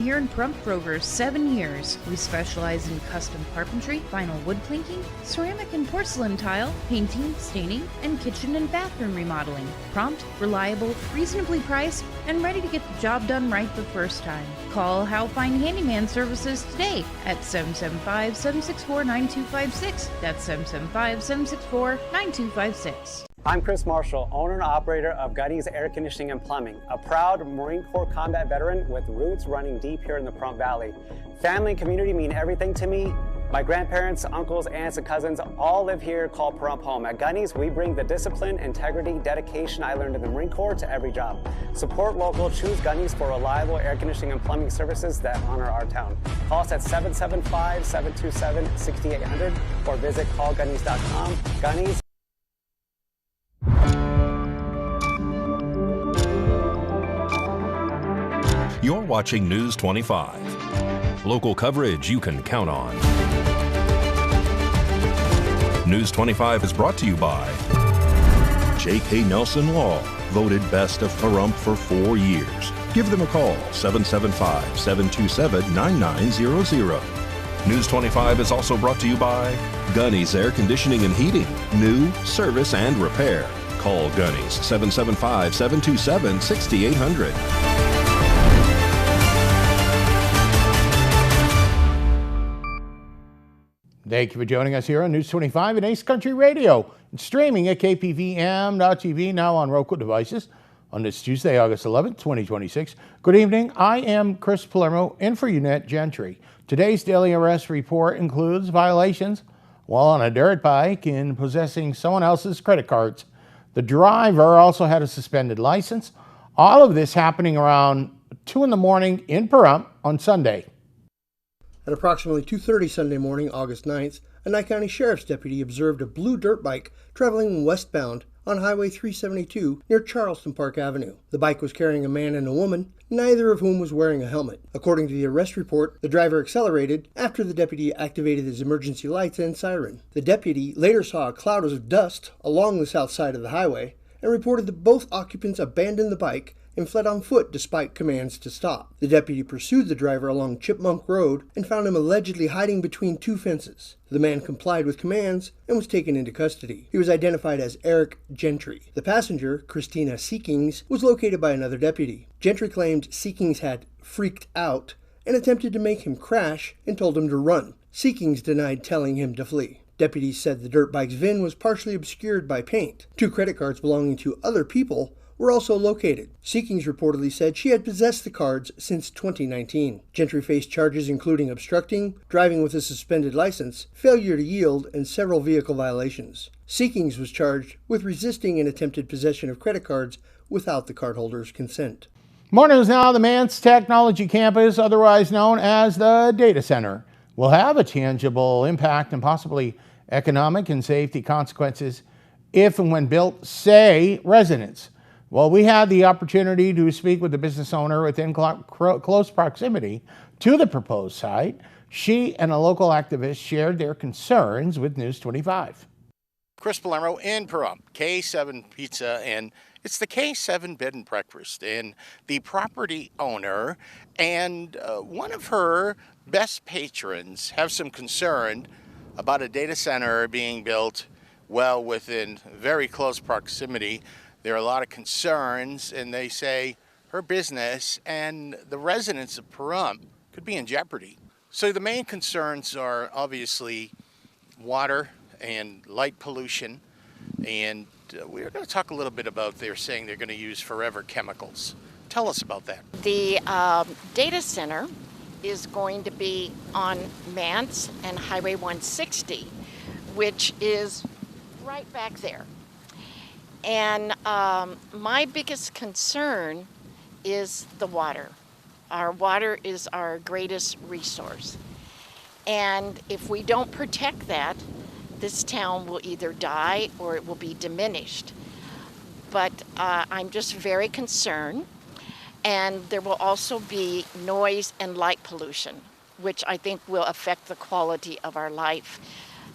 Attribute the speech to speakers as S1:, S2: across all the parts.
S1: Here in Pahrump for over 7 years, we specialize in custom carpentry, vinyl wood planking, ceramic and porcelain tile, painting, staining, and kitchen and bathroom remodeling. Prompt, reliable, reasonably priced, and ready to get the job done right the first time. Call How Fine Handyman Services today at 775-764-9256. That's 775-764-9256.
S2: I'm Chris Marshall, owner and operator of Gunny's Air Conditioning and Plumbing, a proud Marine Corps combat veteran with roots running deep here in the Pahrump Valley. Family and community mean everything to me. My grandparents, uncles, aunts, and cousins all live here called Pahrump home. At Gunny's, we bring the discipline, integrity, dedication I learned in the Marine Corps to every job. Support local, choose Gunny's for reliable air conditioning and plumbing services that honor our town. Call us at 775-727-6800 or visit callgunnys.com. Gunny's.
S3: You're watching News 25. Local coverage you can count on. News 25 is brought to you by J.K. Nelson Law, voted best of Pahrump for 4 years. Give them a call, 775-727-9900. News 25 is also brought to you by Gunny's Air Conditioning and Heating, new, service, and repair. Call Gunny's, 775-727-6800.
S4: Thank you for joining us here on News 25 and Ace Country Radio and streaming at KPVM.TV, now on Roku devices on this Tuesday, August 11th, 2026. Good evening. I am Chris Palermo in for Unette Gentry. Today's daily arrest report includes violations while on a dirt bike in possessing someone else's credit cards. The driver also had a suspended license. All of this happening around 2 in the morning in Pahrump on Sunday.
S5: At approximately 2:30 Sunday morning, August 9th, a Nye County Sheriff's deputy observed a blue dirt bike traveling westbound on Highway 372 near Charleston Park Avenue. The bike was carrying a man and a woman, neither of whom was wearing a helmet. According to the arrest report, the driver accelerated after the deputy activated his emergency lights and siren. The deputy later saw a cloud of dust along the south side of the highway and reported that both occupants abandoned the bike and fled on foot despite commands to stop. The deputy pursued the driver along Chipmunk Road and found him allegedly hiding between 2 fences. The man complied with commands and was taken into custody. He was identified as Eric Gentry. The passenger, Christina Seekings, was located by another deputy. Gentry claimed Seekings had freaked out and attempted to make him crash and told him to run. Seekings denied telling him to flee. Deputies said the dirt bike's VIN was partially obscured by paint. 2 credit cards belonging to other people were also located. Seekings reportedly said she had possessed the cards since 2019. Gentry faced charges including obstructing, driving with a suspended license, failure to yield, and several vehicle violations. Seekings was charged with resisting an attempted possession of credit cards without the cardholder's consent.
S4: More news now. The Manse Technology Campus, otherwise known as the Data Center, will have a tangible impact and possibly economic and safety consequences if and when built, say, residents. Well, we had the opportunity to speak with the business owner within close proximity to the proposed site. She and a local activist shared their concerns with News 25.
S6: Chris Palermo in Pahrump, K7 Pizza, and it's the K7 Bed and Breakfast. And the property owner and one of her best patrons have some concern about a data center being built well within very close proximity. There are a lot of concerns, and they say her business and the residents of Pahrump could be in jeopardy. So the main concerns are obviously water and light pollution, and we're going to talk a little bit about they're saying they're going to use forever chemicals. Tell us about that.
S7: The data center is going to be on Manse and Highway 160, which is right back there. And my biggest concern is the water. Our water is our greatest resource. And if we don't protect that, this town will either die or it will be diminished. But I'm just very concerned. And there will also be noise and light pollution, which I think will affect the quality of our life.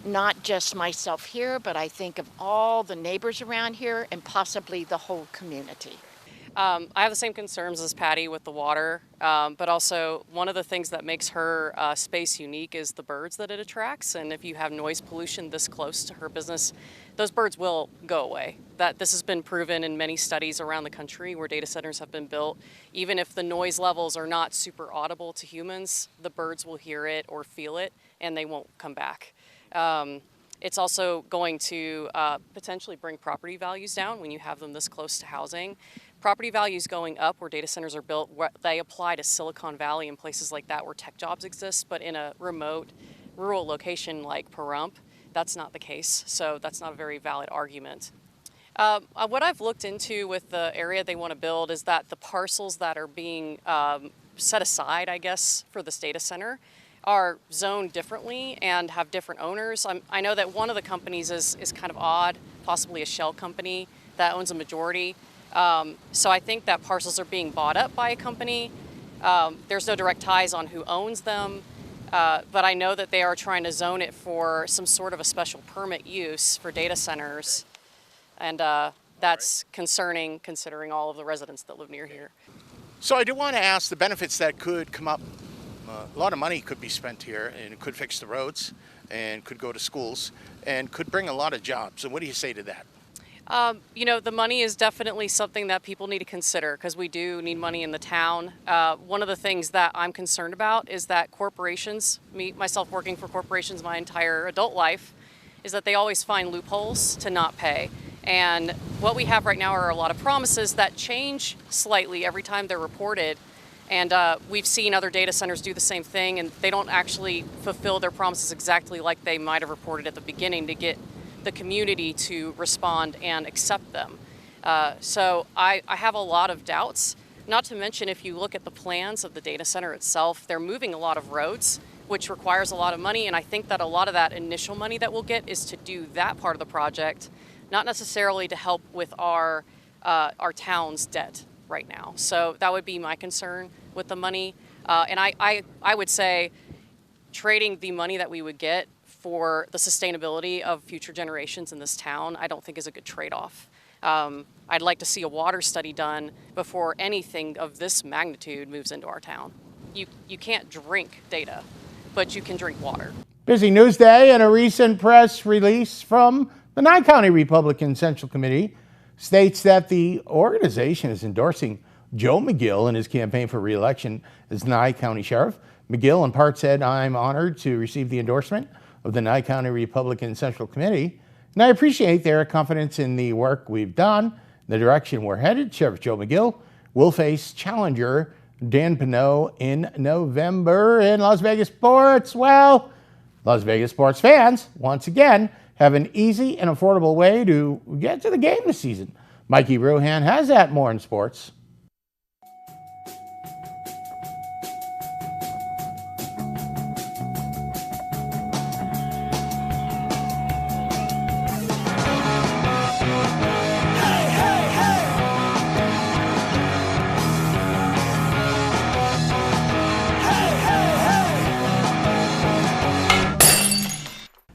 S7: Not just myself here, but I think of all the neighbors around here and possibly the whole community.
S8: I have the same concerns as Patty with the water, but also one of the things that makes her space unique is the birds that it attracts. And if you have noise pollution this close to her business, those birds will go away. This has been proven in many studies around the country where data centers have been built. Even if the noise levels are not super audible to humans, the birds will hear it or feel it, and they won't come back. It's also going to potentially bring property values down when you have them this close to housing. Property values going up where data centers are built, they apply to Silicon Valley and places like that where tech jobs exist, but in a remote rural location like Pahrump, that's not the case. So that's not a very valid argument. What I've looked into with the area they want to build is that the parcels that are being set aside, I guess, for this data center are zoned differently and have different owners. I know that one of the companies is kind of odd, possibly a shell company that owns a majority. So I think that parcels are being bought up by a company. There's no direct ties on who owns them, but I know that they are trying to zone it for some sort of a special permit use for data centers. And that's concerning considering all of the residents that live near here.
S6: So I do want to ask the benefits that could come up. A lot of money could be spent here, and it could fix the roads and could go to schools and could bring a lot of jobs. So what do you say to that?
S8: The money is definitely something that people need to consider because we do need money in the town. One of the things that I'm concerned about is that corporations, myself working for corporations my entire adult life, is that they always find loopholes to not pay. And what we have right now are a lot of promises that change slightly every time they're reported. And we've seen other data centers do the same thing, and they don't actually fulfill their promises exactly like they might have reported at the beginning to get the community to respond and accept them. So I have a lot of doubts, not to mention if you look at the plans of the data center itself, they're moving a lot of roads, which requires a lot of money, and I think that a lot of that initial money that we'll get is to do that part of the project, not necessarily to help with our town's debt right now. So that would be my concern with the money. And I would say trading the money that we would get for the sustainability of future generations in this town, I don't think is a good trade-off. I'd like to see a water study done before anything of this magnitude moves into our town. You can't drink data, but you can drink water.
S4: Busy news day, and a recent press release from the Nye County Republican Central Committee states that the organization is endorsing Joe McGill in his campaign for re-election as Nye County Sheriff. McGill in part said, "I'm honored to receive the endorsement of the Nye County Republican Central Committee, and I appreciate their confidence in the work we've done, the direction we're headed. Sheriff Joe McGill will face challenger Dan Pinot in November." In Las Vegas sports, well, Las Vegas sports fans, once again, have an easy and affordable way to get to the game this season. Mikey Ruhan has that. More in sports.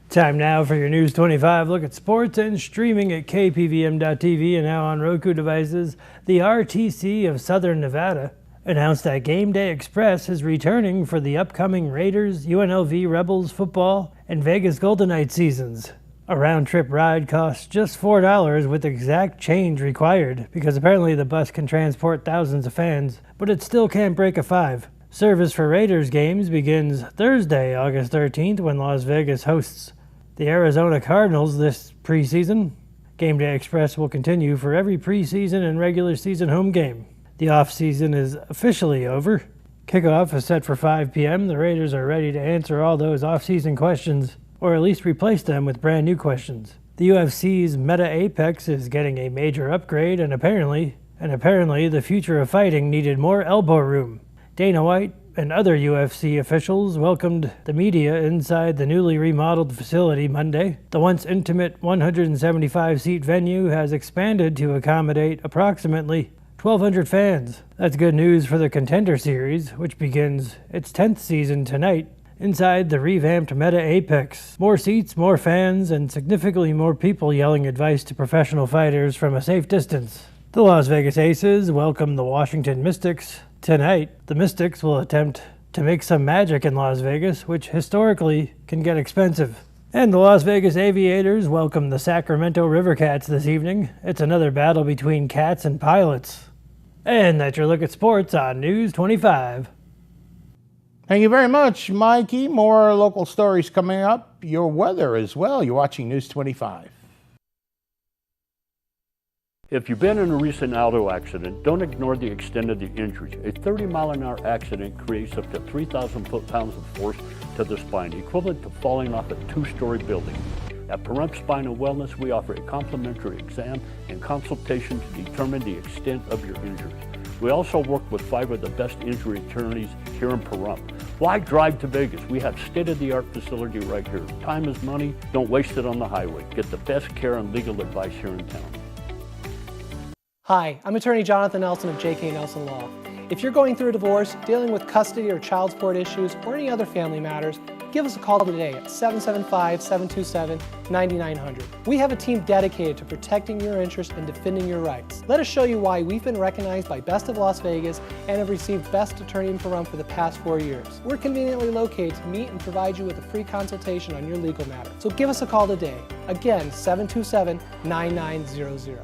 S9: Time now for your News 25 look at sports, and streaming at KPVM.TV and now on Roku devices. The RTC of Southern Nevada announced that Game Day Express is returning for the upcoming Raiders, UNLV Rebels football, and Vegas Golden Knights seasons. A round-trip ride costs just $4 with exact change required, because apparently the bus can transport thousands of fans, but it still can't break a 5. Service for Raiders games begins Thursday, August 13th, when Las Vegas hosts the Arizona Cardinals this preseason. Game Day Express will continue for every preseason and regular season home game. The off-season is officially over. Kickoff is set for 5 p.m. The Raiders are ready to answer all those off-season questions, or at least replace them with brand new questions. The UFC's Meta Apex is getting a major upgrade, and apparently the future of fighting needed more elbow room. Dana White and other UFC officials welcomed the media inside the newly remodeled facility Monday. The once intimate 175-seat venue has expanded to accommodate approximately 1,200 fans. That's good news for the Contender Series, which begins its 10th season tonight inside the revamped Meta Apex. More seats, more fans, and significantly more people yelling advice to professional fighters from a safe distance. The Las Vegas Aces welcome the Washington Mystics tonight. The Mystics will attempt to make some magic in Las Vegas, which historically can get expensive. And the Las Vegas Aviators welcome the Sacramento River Cats this evening. It's another battle between cats and pilots. And that's your look at sports on News 25.
S4: Thank you very much, Mikey. More local stories coming up. Your weather as well. You're watching News 25.
S10: If you've been in a recent auto accident, don't ignore the extent of the injuries. A 30-mile-an-hour accident creates up to 3,000 foot-pounds of force to the spine, equivalent to falling off a two-story building. At Pahrump Spine and Wellness, we offer a complimentary exam and consultation to determine the extent of your injuries. We also work with 5 of the best injury attorneys here in Pahrump. Why drive to Vegas? We have state-of-the-art facility right here. Time is money. Don't waste it on the highway. Get the best care and legal advice here in town.
S11: Hi, I'm attorney Jonathan Nelson of J.K. Nelson Law. If you're going through a divorce, dealing with custody or child support issues, or any other family matters, give us a call today at 775-727-9900. We have a team dedicated to protecting your interests and defending your rights. Let us show you why we've been recognized by Best of Las Vegas and have received Best Attorney in Pahrump for the past 4 years. We're conveniently located to meet and provide you with a free consultation on your legal matter. So give us a call today. Again, 727-9900.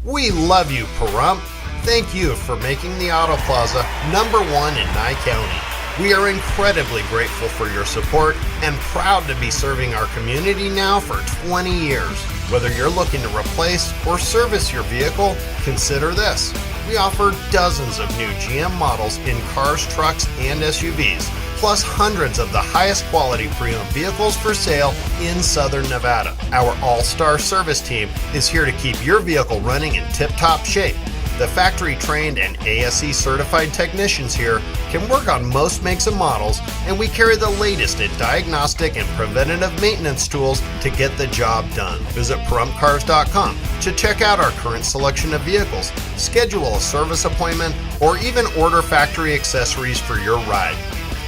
S12: We love you, Pahrump. Thank you for making the Auto Plaza #1 in Nye County. We are incredibly grateful for your support and proud to be serving our community now for 20 years. Whether you're looking to replace or service your vehicle, consider this. We offer dozens of new GM models in cars, trucks, and SUVs, plus hundreds of the highest quality pre-owned vehicles for sale in Southern Nevada. Our all-star service team is here to keep your vehicle running in tip-top shape. The factory-trained and ASE certified technicians here can work on most makes and models, and we carry the latest in diagnostic and preventative maintenance tools to get the job done. Visit PaHrumpCars.com to check out our current selection of vehicles, schedule a service appointment, or even order factory accessories for your ride.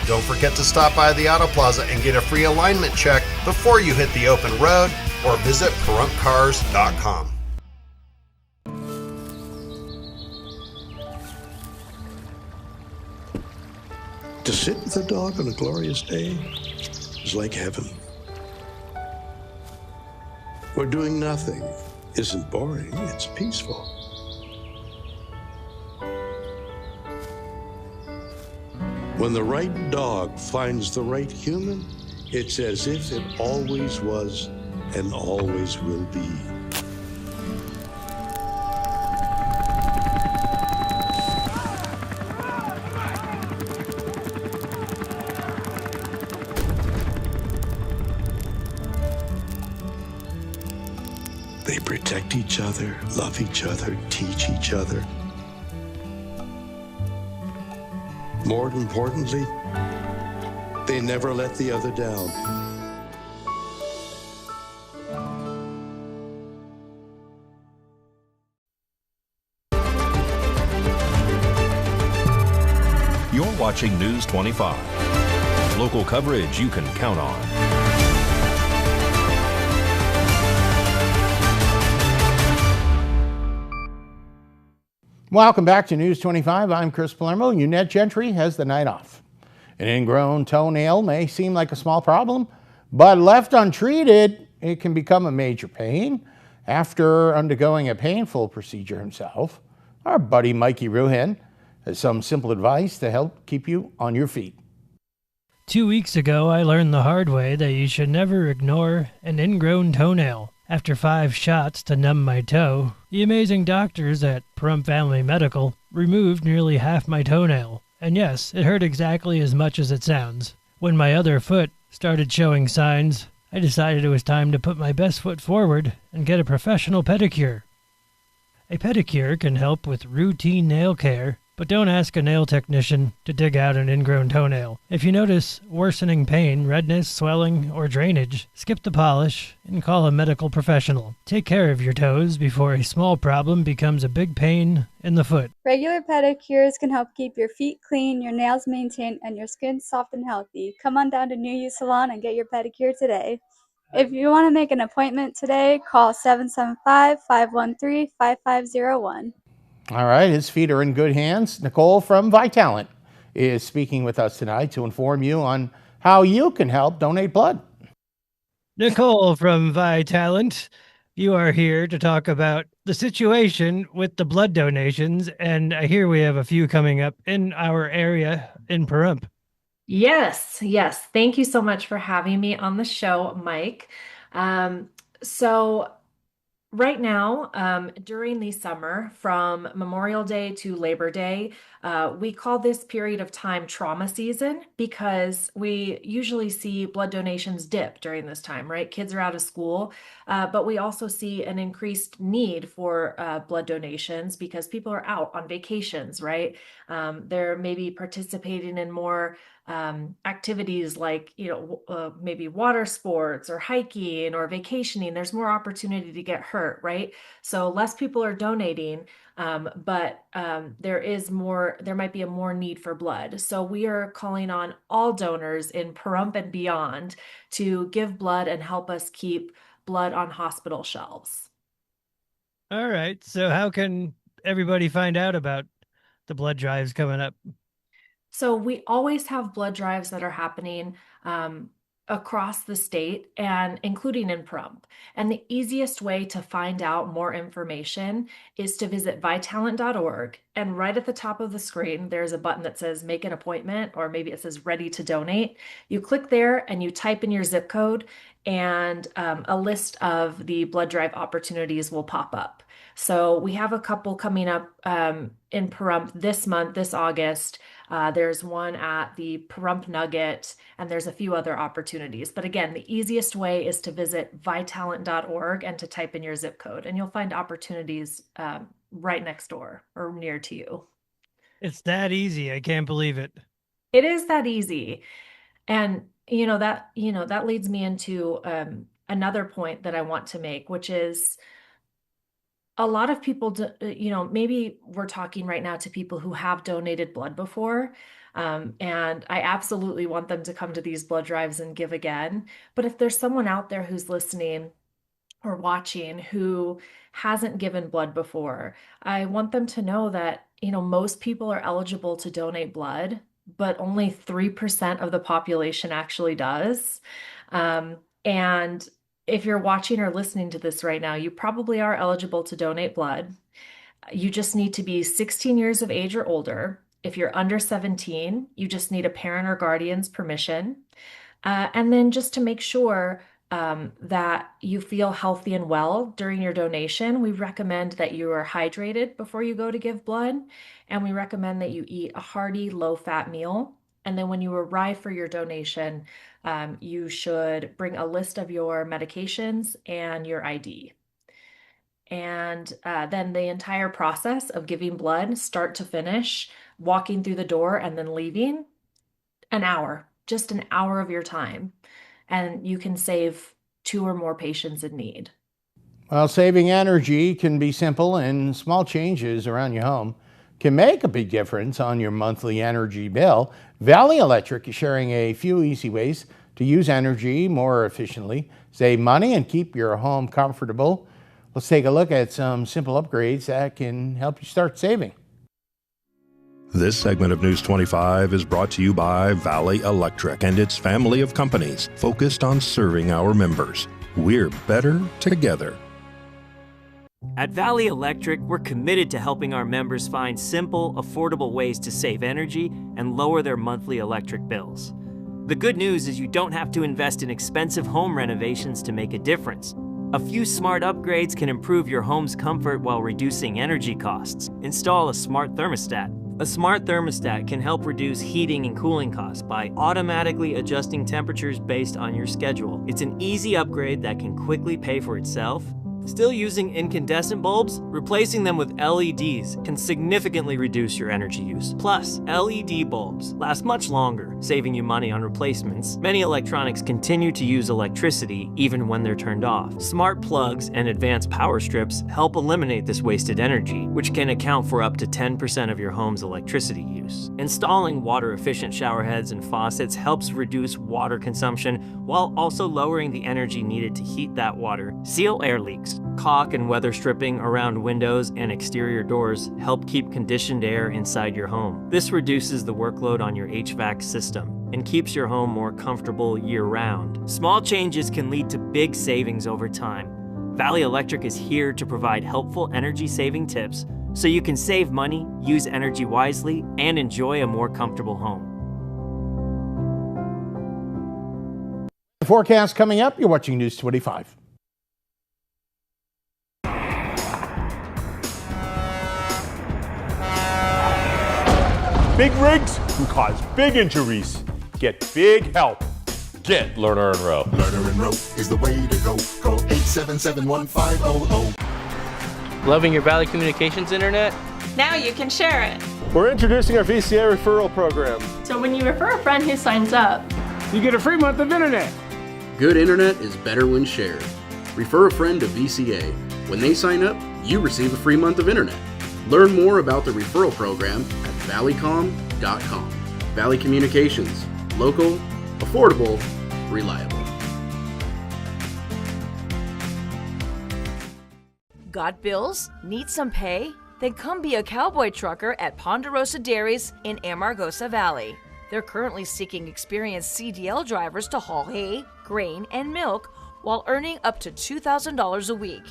S12: Don't forget to stop by the Auto Plaza and get a free alignment check before you hit the open road, or visit PaHrumpCars.com.
S13: To sit with a dog on a glorious day is like heaven. Where doing nothing isn't boring, it's peaceful. When the right dog finds the right human, it's as if it always was and always will be. They protect each other, love each other, teach each other. More importantly, they never let the other down.
S3: You're watching News 25. Local coverage you can count on.
S4: Welcome back to News 25. I'm Chris Palermo. Unette Gentry has the night off. An ingrown toenail may seem like a small problem, but left untreated, it can become a major pain. After undergoing a painful procedure himself, our buddy Mikey Ruhin has some simple advice to help keep you on your feet.
S9: 2 weeks ago, I learned the hard way that you should never ignore an ingrown toenail. After 5 shots to numb my toe, the amazing doctors at Pahrump Family Medical removed nearly half my toenail. And yes, it hurt exactly as much as it sounds. When my other foot started showing signs, I decided it was time to put my best foot forward and get a professional pedicure. A pedicure can help with routine nail care, but don't ask a nail technician to dig out an ingrown toenail. If you notice worsening pain, redness, swelling, or drainage, skip the polish and call a medical professional. Take care of your toes before a small problem becomes a big pain in the foot.
S14: Regular pedicures can help keep your feet clean, your nails maintained, and your skin soft and healthy. Come on down to New You Salon and get your pedicure today. If you want to make an appointment today, call 775-513-5501.
S4: All right, his feet are in good hands. Nicole from Vitalant is speaking with us tonight to inform you on how you can help donate blood.
S9: Nicole from Vitalant, you are here to talk about the situation with the blood donations, and I hear we have a few coming up in our area in Pahrump.
S15: Yes. Thank you so much for having me on the show, Mike. So right now, during the summer, from Memorial Day to Labor Day, we call this period of time trauma season because we usually see blood donations dip during this time, right? Kids are out of school, but we also see an increased need for blood donations because people are out on vacations, right? They're maybe participating in more activities like, maybe water sports or hiking or vacationing. There's more opportunity to get hurt, right? So less people are donating, but there might be a more need for blood. So we are calling on all donors in Pahrump and beyond to give blood and help us keep blood on hospital shelves.
S9: All right. So how can everybody find out about the blood drives coming up?
S15: So we always have blood drives that are happening across the state and including in Pahrump. And the easiest way to find out more information is to visit vitalant.org. And right at the top of the screen, there's a button that says make an appointment, or maybe it says ready to donate. You click there and you type in your zip code, and a list of the blood drive opportunities will pop up. So we have a couple coming up in Pahrump this month, this August. There's one at the Pahrump Nugget, and there's a few other opportunities. But again, the easiest way is to visit vitalant.org and to type in your zip code, and you'll find opportunities right next door or near to you.
S9: It's that easy. I can't believe it.
S15: It is that easy. And that leads me into another point that I want to make, which is a lot of people, maybe we're talking right now to people who have donated blood before, and I absolutely want them to come to these blood drives and give again. But if there's someone out there who's listening or watching who hasn't given blood before, I want them to know that, most people are eligible to donate blood, but only 3% of the population actually does. And if you're watching or listening to this right now, you probably are eligible to donate blood. You just need to be 16 years of age or older. If you're under 17, you just need a parent or guardian's permission. And then just to make sure that you feel healthy and well during your donation, we recommend that you are hydrated before you go to give blood. And we recommend that you eat a hearty, low-fat meal. And then when you arrive for your donation, you should bring a list of your medications and your ID. And then the entire process of giving blood, start to finish, walking through the door and then leaving, just an hour of your time. And you can save 2 or more patients in need.
S4: Well, saving energy can be simple, and small changes around your home can make a big difference on your monthly energy bill. Valley Electric is sharing a few easy ways to use energy more efficiently, save money, and keep your home comfortable. Let's take a look at some simple upgrades that can help you start saving.
S3: This segment of News 25 is brought to you by Valley Electric and its family of companies focused on serving our members. We're better together.
S16: At Valley Electric, we're committed to helping our members find simple, affordable ways to save energy and lower their monthly electric bills. The good news is you don't have to invest in expensive home renovations to make a difference. A few smart upgrades can improve your home's comfort while reducing energy costs. Install a smart thermostat. A smart thermostat can help reduce heating and cooling costs by automatically adjusting temperatures based on your schedule. It's an easy upgrade that can quickly pay for itself Still using incandescent bulbs? Replacing them with LEDs can significantly reduce your energy use. Plus, LED bulbs last much longer, saving you money on replacements. Many electronics continue to use electricity even when they're turned off. Smart plugs and advanced power strips help eliminate this wasted energy, which can account for up to 10% of your home's electricity use. Installing water-efficient shower heads and faucets helps reduce water consumption while also lowering the energy needed to heat that water. Seal air leaks. Caulk and weather stripping around windows and exterior doors help keep conditioned air inside your home. This reduces the workload on your HVAC system and keeps your home more comfortable year-round. Small changes can lead to big savings over time. Valley Electric is here to provide helpful energy-saving tips so you can save money, use energy wisely, and enjoy a more comfortable home.
S4: The forecast coming up, you're watching News 25.
S17: Big rigs can cause big injuries. Get big help. Get Lerner and Rowe.
S18: Lerner and Rowe is the way to go. Call 877-1500.
S19: Loving your Valley Communications internet?
S20: Now you can share it.
S17: We're introducing our VCA referral program.
S20: So when you refer a friend who signs up,
S17: you get a free month of internet.
S21: Good internet is better when shared. Refer a friend to VCA. When they sign up, you receive a free month of internet. Learn more about the referral program at valleycom.com. Valley Communications. Local, affordable, reliable.
S22: Got bills? Need some pay? Then come be a cowboy trucker at Ponderosa Dairies in Amargosa Valley. They're currently seeking experienced CDL drivers to haul hay, grain, and milk while earning up to $2,000 a week.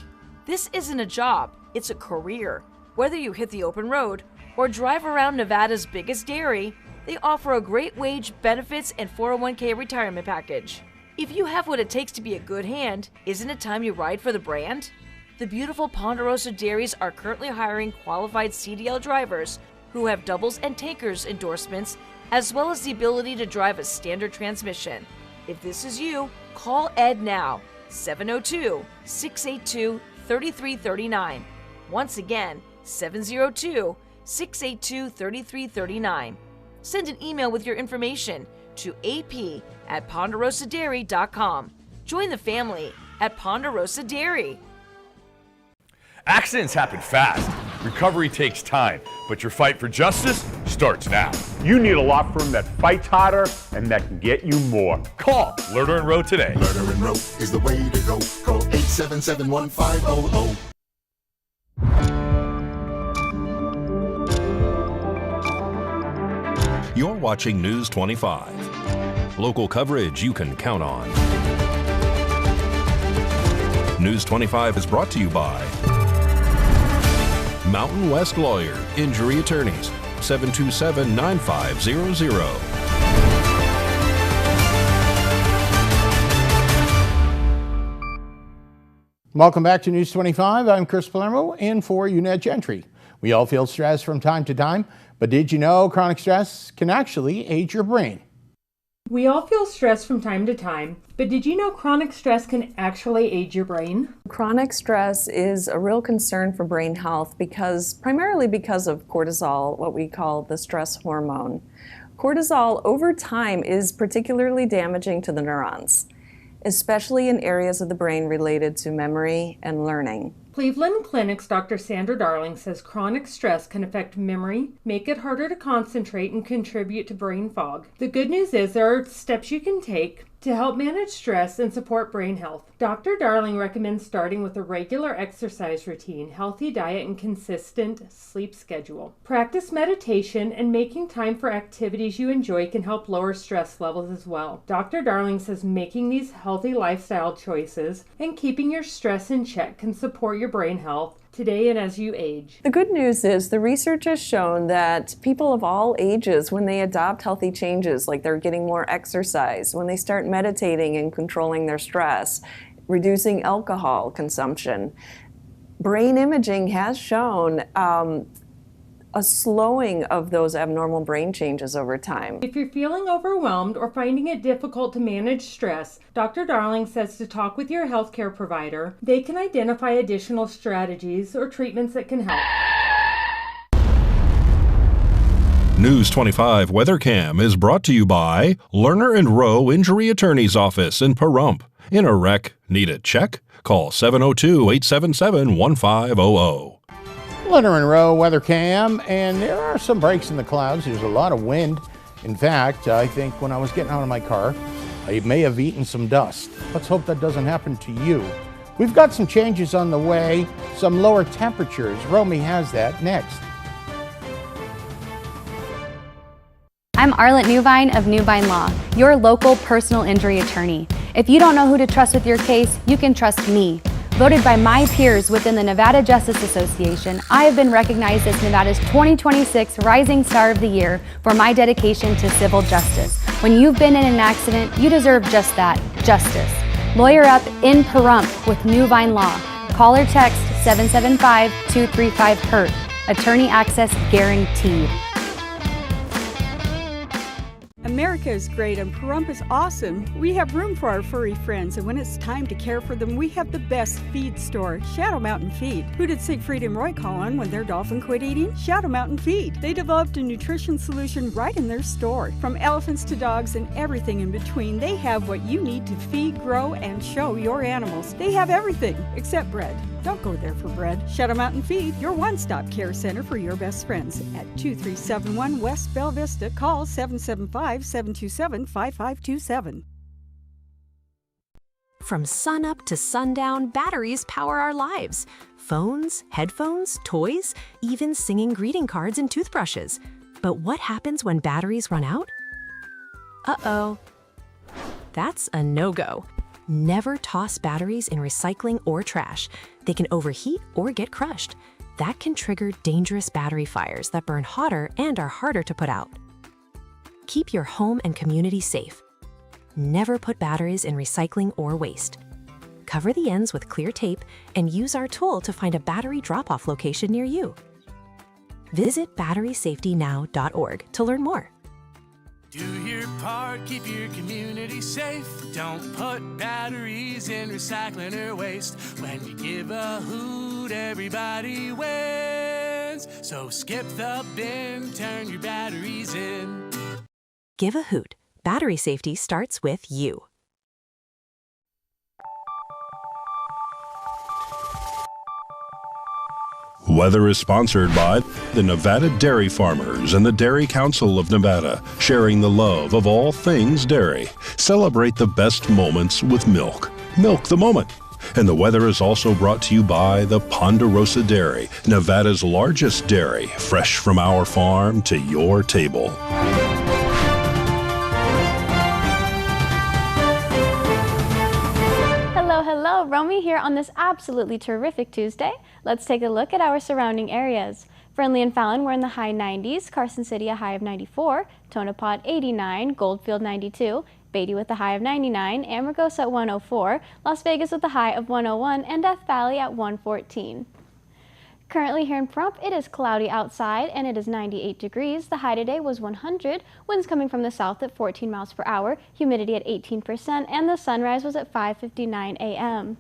S22: This isn't a job, it's a career. Whether you hit the open road or drive around Nevada's biggest dairy, they offer a great wage, benefits, and 401k retirement package. If you have what it takes to be a good hand, isn't it time you ride for the brand? The beautiful Ponderosa Dairies are currently hiring qualified CDL drivers who have doubles and tankers endorsements, as well as the ability to drive a standard transmission. If this is you, call Ed now, 702-682-3339. Once again, 702-682-3339. Send an email with your information to ap@ponderosadairy.com. Join the family at Ponderosa Dairy.
S17: Accidents happen fast. Recovery takes time, but your fight for justice starts now. You need a law firm that fights harder and that can get you more. Call Lerner and Rowe today.
S18: Lerner and Rowe is the way to go. Call 877-1500.
S3: You're watching News 25. Local coverage you can count on. News 25 is brought to you by Mountain West Lawyer, Injury Attorneys, 727-9500.
S4: Welcome back to News 25. I'm Chris Palermo in for Unette Gentry. We all feel stress from time to time, but did you know chronic stress can actually age your brain?
S23: We all feel stress from time to time, but did you know chronic stress can actually age your brain?
S24: Chronic stress is a real concern for brain health primarily because of cortisol, what we call the stress hormone. Cortisol over time is particularly damaging to the neurons, especially in areas of the brain related to memory and learning.
S23: Cleveland Clinic's Dr. Sandra Darling says chronic stress can affect memory, make it harder to concentrate, and contribute to brain fog. The good news is there are steps you can take to help manage stress and support brain health. Dr. Darling recommends starting with a regular exercise routine, healthy diet, and consistent sleep schedule. Practice meditation and making time for activities you enjoy can help lower stress levels as well. Dr. Darling says making these healthy lifestyle choices and keeping your stress in check can support your brain health today and as you age.
S24: The good news is the research has shown that people of all ages, when they adopt healthy changes, like they're getting more exercise, when they start meditating and controlling their stress, reducing alcohol consumption, brain imaging has shown a a slowing of those abnormal brain changes over time.
S23: If you're feeling overwhelmed or finding it difficult to manage stress, Dr. Darling says to talk with your healthcare provider. They can identify additional strategies or treatments that can help.
S3: News 25 WeatherCam is brought to you by Lerner and Rowe Injury Attorney's Office in Pahrump. In a wreck, need a check? Call 702-877-1500.
S4: Lerner and Rowe WeatherCam, and there are some breaks in the clouds. There's a lot of wind. In fact, I think when I was getting out of my car, I may have eaten some dust. Let's hope that doesn't happen to you. We've got some changes on the way, some lower temperatures. Romy has that next.
S1: I'm Arlette Newvine of Newvine Law, your local personal injury attorney. If you don't know who to trust with your case, you can trust me. Voted by my peers within the Nevada Justice Association, I have been recognized as Nevada's 2026 Rising Star of the Year for my dedication to civil justice. When you've been in an accident, you deserve just that, justice. Lawyer up in Pahrump with Newvine Law. Call or text 775-235-HURT. Attorney access guaranteed.
S2: America is great and Pahrump is awesome. We have room for our furry friends, and when it's time to care for them, we have the best feed store, Shadow Mountain Feed. Who did Siegfried and Roy call on when their dolphin quit eating? Shadow Mountain Feed. They developed a nutrition solution right in their store. From elephants to dogs and everything in between, they have what you need to feed, grow, and show your animals. They have everything except bread. Don't go there for bread. Shadow Mountain Feed, your one-stop care center for your best friends. At 2371 West Bella Vista, call 775-727-5527.
S5: From sunup to sundown, batteries power our lives. Phones, headphones, toys, even singing greeting cards and toothbrushes. But what happens when batteries run out? Uh-oh. That's a no-go. Never toss batteries in recycling or trash. They can overheat or get crushed. That can trigger dangerous battery fires that burn hotter and are harder to put out. Keep your home and community safe. Never put batteries in recycling or waste. Cover the ends with clear tape and use our tool to find a battery drop-off location near you. Visit batterysafetynow.org to learn more.
S7: Do your part, keep your community safe. Don't put batteries in recycling or waste. When you give a hoot, everybody wins. So skip the bin, turn your batteries in.
S5: Give a hoot. Battery safety starts with you.
S3: Weather is sponsored by the Nevada Dairy Farmers and the Dairy Council of Nevada, sharing the love of all things dairy. Celebrate the best moments with milk. Milk the moment. And the weather is also brought to you by the Ponderosa Dairy, Nevada's largest dairy, fresh from our farm to your table.
S25: Hello, Romy here on this absolutely terrific Tuesday. Let's take a look at our surrounding areas. Friendly and Fallon, we're in the high 90s, Carson City a high of 94, Tonopah 89, Goldfield 92, Beatty with a high of 99, Amargosa at 104, Las Vegas with a high of 101, and Death Valley at 114. Currently here in Pahrump, it is cloudy outside and it is 98 degrees. The high today was 100, winds coming from the south at 14 miles per hour, humidity at 18%, and the sunrise was at 5:59 a.m.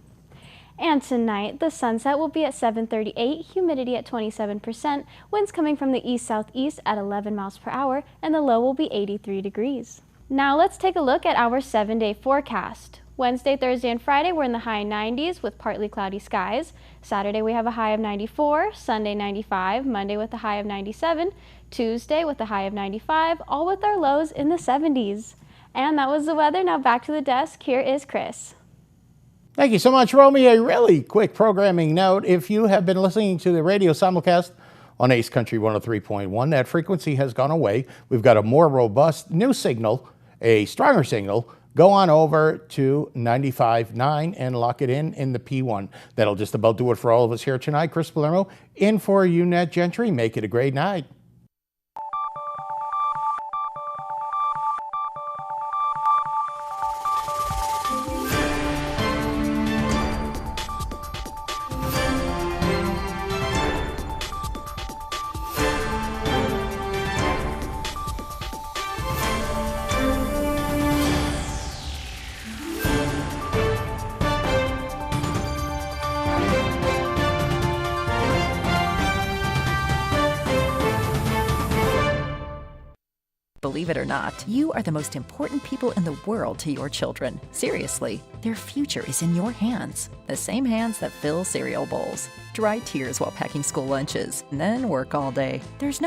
S25: And tonight, the sunset will be at 7:38, humidity at 27%, winds coming from the east-southeast at 11 miles per hour, and the low will be 83 degrees. Now let's take a look at our 7-day forecast. Wednesday, Thursday, and Friday, we're in the high 90s with partly cloudy skies. Saturday, we have a high of 94, Sunday 95, Monday with a high of 97, Tuesday with a high of 95, all with our lows in the 70s. And that was the weather. Now back to the desk. Here is Chris.
S4: Thank you so much, Romy. A really quick programming note. If you have been listening to the radio simulcast on Ace Country 103.1, that frequency has gone away. We've got a more robust new signal, a stronger signal. Go on over to 95.9 and lock it in the P1. That'll just about do it for all of us here tonight. Chris Palermo in for Unette Gentry. Make it a great night.
S6: believe it or not, you are the most important people in the world to your children. Seriously, their future is in your hands. The same hands that fill cereal bowls, dry tears while packing school lunches, and then work all day. There's no